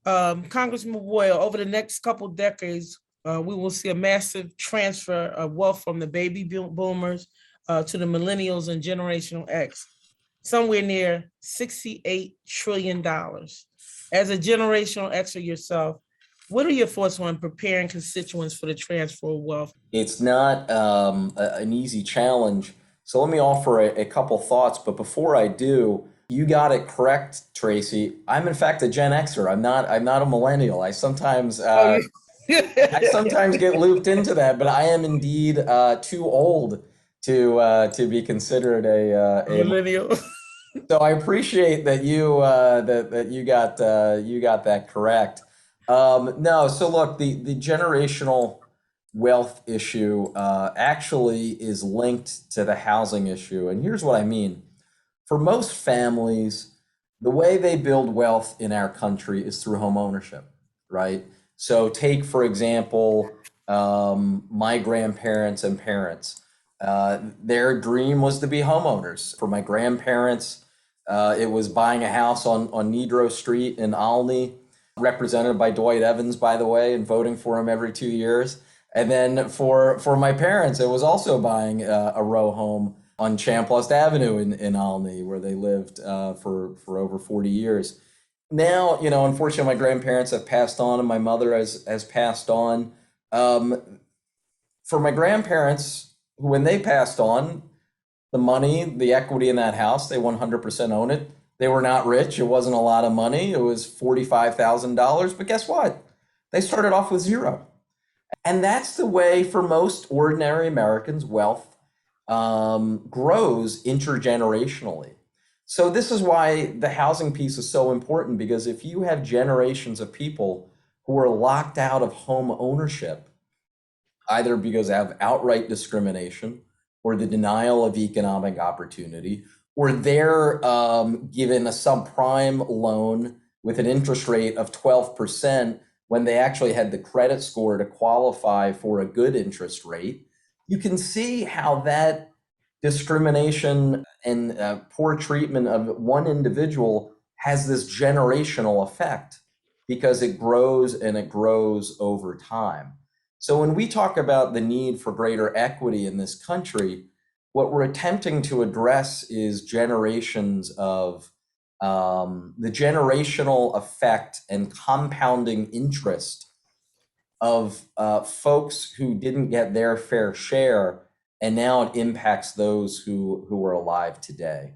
Congressman Boyle, over the next couple decades, we will see a massive transfer of wealth from the baby boomers to the millennials and Generational X, somewhere near $68 trillion. As a generational Xer yourself, what are your thoughts on preparing constituents for the transfer of wealth? It's not an easy challenge. So let me offer a couple thoughts. But before I do, you got it correct, Tracy. I'm in fact a Gen Xer. I'm not a millennial. I sometimes Oh, I sometimes get looped into that, but I am indeed too old to be considered a millennial. so I appreciate that that you got that correct. No, so look, the generational wealth issue actually is linked to the housing issue, and here's what I mean. For most families, the way they build wealth in our country is through home ownership, right? So take, for example, my grandparents and parents. Their dream was to be homeowners. For my grandparents, it was buying a house on Nedrow Street in Olney, represented by Dwight Evans, by the way, and voting for him every 2 years. And then for my parents, it was also buying a row home on Champlain Avenue in Olney, where they lived for over 40 years. Now, unfortunately, my grandparents have passed on, and my mother has passed on. For my grandparents, when they passed on, the money, the equity in that house, they 100% own it. They were not rich. It wasn't a lot of money. It was $45,000. But guess what? They started off with zero. And that's the way for most ordinary Americans, wealth grows intergenerationally. So this is why the housing piece is so important, because if you have generations of people who are locked out of home ownership, either because of outright discrimination or the denial of economic opportunity, or they're given a subprime loan with an interest rate of 12% when they actually had the credit score to qualify for a good interest rate, you can see how that discrimination and poor treatment of one individual has this generational effect, because it grows and it grows over time. So when we talk about the need for greater equity in this country, what we're attempting to address is generations of the generational effect and compounding interest of folks who didn't get their fair share, and now it impacts those who are alive today.